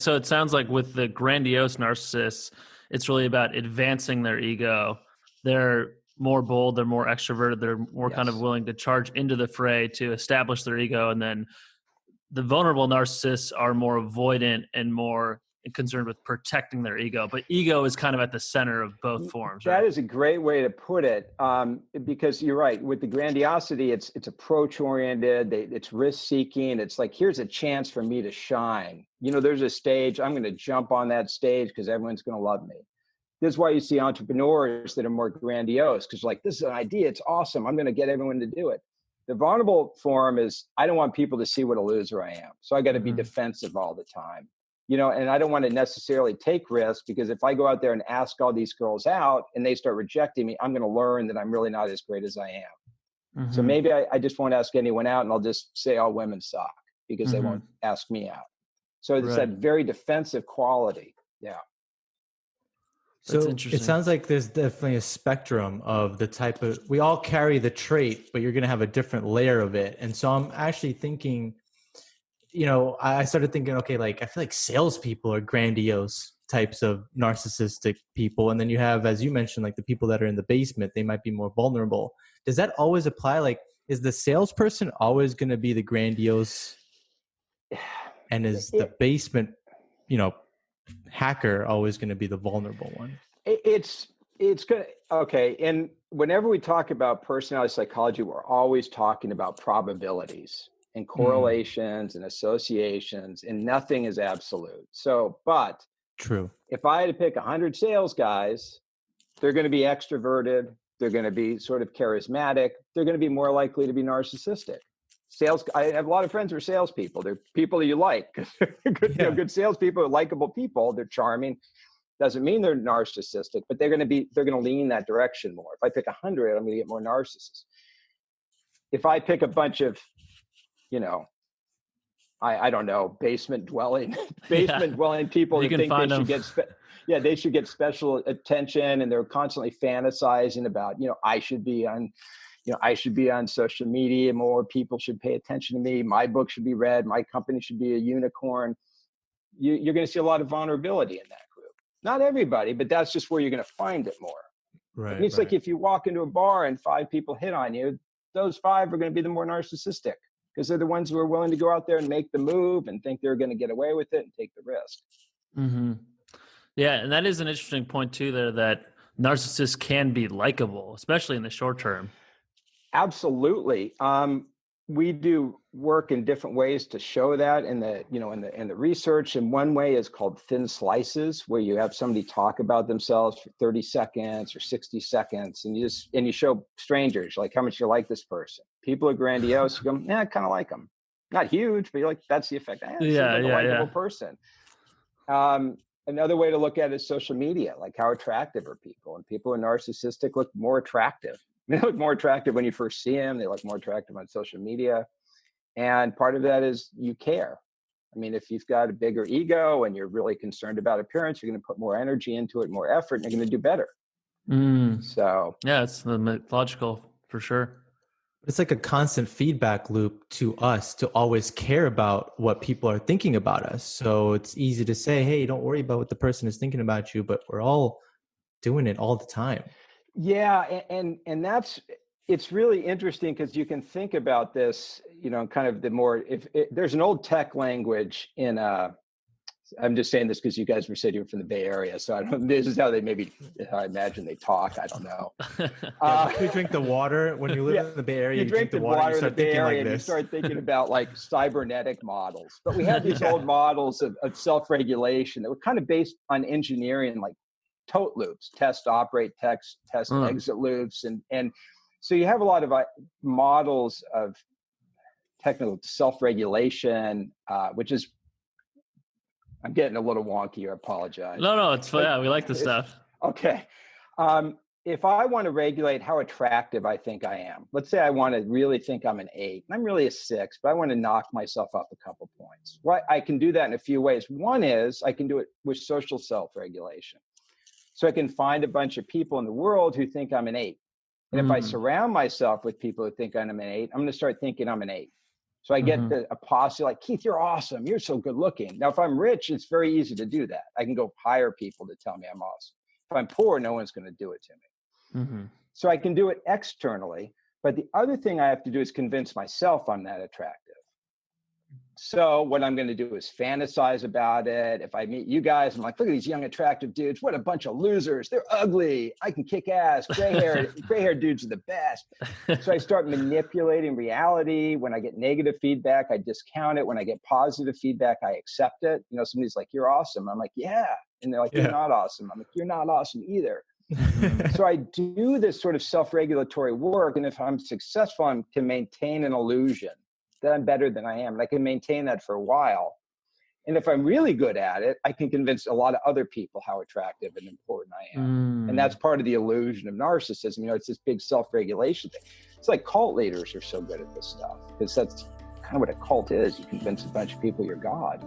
So it sounds like with the grandiose narcissists, it's really about advancing their ego. They're more bold, they're more extroverted, they're more kind of Yes. willing to charge into the fray to establish their ego. And then the vulnerable narcissists are more avoidant and more concerned with protecting their ego. But ego is kind of at the center of both forms, That right? is a great way to put it, because you're right. With the grandiosity, it's approach-oriented, it's risk-seeking. It's like, here's a chance for me to shine. There's a stage. I'm going to jump on that stage because everyone's going to love me. This is why you see entrepreneurs that are more grandiose, because like, this is an idea. It's awesome. I'm going to get everyone to do it. The vulnerable form is, I don't want people to see what a loser I am. So I got to be defensive all the time. And I don't want to necessarily take risks, because if I go out there and ask all these girls out and they start rejecting me, I'm going to learn that I'm really not as great as I am. So maybe I just won't ask anyone out, and I'll just say all women suck because they won't ask me out. So it's that very defensive quality. Yeah. That's So interesting. it sounds like there's definitely a spectrum of the type of, we all carry the trait, but you're going to have a different layer of it. And so I'm actually thinking, I started thinking, okay, like I feel like salespeople are grandiose types of narcissistic people. And then you have, as you mentioned, like the people that are in the basement, they might be more vulnerable. Does that always apply? Like, is the salesperson always going to be the grandiose? And is the basement, hacker always going to be the vulnerable one? It's good. Okay. And whenever we talk about personality psychology, we're always talking about probabilities and correlations and associations, and nothing is absolute. So, but true. If I had to pick 100 sales guys, they're going to be extroverted. They're going to be sort of charismatic. They're going to be more likely to be narcissistic. I have a lot of friends who are salespeople. They're people that you like. Good, good salespeople are likable people. They're charming. Doesn't mean they're narcissistic, but they're going to lean that direction more. If I pick 100, I'm going to get more narcissists. If I pick a bunch of, I don't know, basement dwelling people that think they should get special attention, and they're constantly fantasizing about, I should be on social media more. People should pay attention to me. My book should be read. My company should be a unicorn. You're going to see a lot of vulnerability in that group. Not everybody, but that's just where you're going to find it more. Right. And it's like if you walk into a bar and 5 people hit on you, those 5 are going to be the more narcissistic, because they're the ones who are willing to go out there and make the move and think they're going to get away with it and take the risk. Yeah, and that is an interesting point too there, that narcissists can be likable, especially in the short term. Absolutely. We do work in different ways to show that in the research. And one way is called thin slices, where you have somebody talk about themselves for 30 seconds or 60 seconds, and you show strangers like how much you like this person. People are grandiose. You go, I kind of like them. Not huge, but you're like, that's the effect. Likable person. Another way to look at it is social media, like how attractive are people? And people who are narcissistic look more attractive. They look more attractive when you first see them. They look more attractive on social media. And part of that is you care. I mean, if you've got a bigger ego and you're really concerned about appearance, you're going to put more energy into it, more effort, and you're going to do better. So yeah, it's logical for sure. It's like a constant feedback loop to us to always care about what people are thinking about us. So it's easy to say, hey, don't worry about what the person is thinking about you, but we're all doing it all the time. Yeah. And it's really interesting, because you can think about this, kind of there's an old tech language in I'm just saying this because you guys said you were from the Bay Area. So this is how I imagine they talk. I don't know. You drink the water when you live in the Bay Area. You drink the water in the Bay Area, and you this. start thinking about like cybernetic models. But we have these old models of self-regulation that were kind of based on engineering, like tote loops, test, operate, test, exit loops. And so you have a lot of models of technical self-regulation, which is, I'm getting a little wonky here. I apologize. No, it's fine. Yeah, we like the stuff. Okay. If I want to regulate how attractive I think I am, let's say I want to really think I'm an 8, and I'm really a 6, but I want to knock myself up a couple points. Well, I can do that in a few ways. One is I can do it with social self-regulation. So I can find a bunch of people in the world who think I'm an 8. And if I surround myself with people who think I'm an 8, I'm going to start thinking I'm an 8. So I get a posse like, Keith, you're awesome. You're so good looking. Now, if I'm rich, it's very easy to do that. I can go hire people to tell me I'm awesome. If I'm poor, no one's going to do it to me. So I can do it externally. But the other thing I have to do is convince myself I'm that attractive. So what I'm going to do is fantasize about it. If I meet you guys, I'm like, look at these young, attractive dudes. What a bunch of losers. They're ugly. I can kick ass. Gray-haired dudes are the best. So I start manipulating reality. When I get negative feedback, I discount it. When I get positive feedback, I accept it. You know, somebody's like, you're awesome. I'm like, yeah. And they're like, you're not awesome. I'm like, you're not awesome either. So I do this sort of self-regulatory work. And if I'm successful, I can maintain an illusion that I'm better than I am. And I can maintain that for a while. And if I'm really good at it, I can convince a lot of other people how attractive and important I am. And that's part of the illusion of narcissism. You know, it's this big self-regulation thing. It's like cult leaders are so good at this stuff because that's kind of what a cult is. You convince a bunch of people you're God.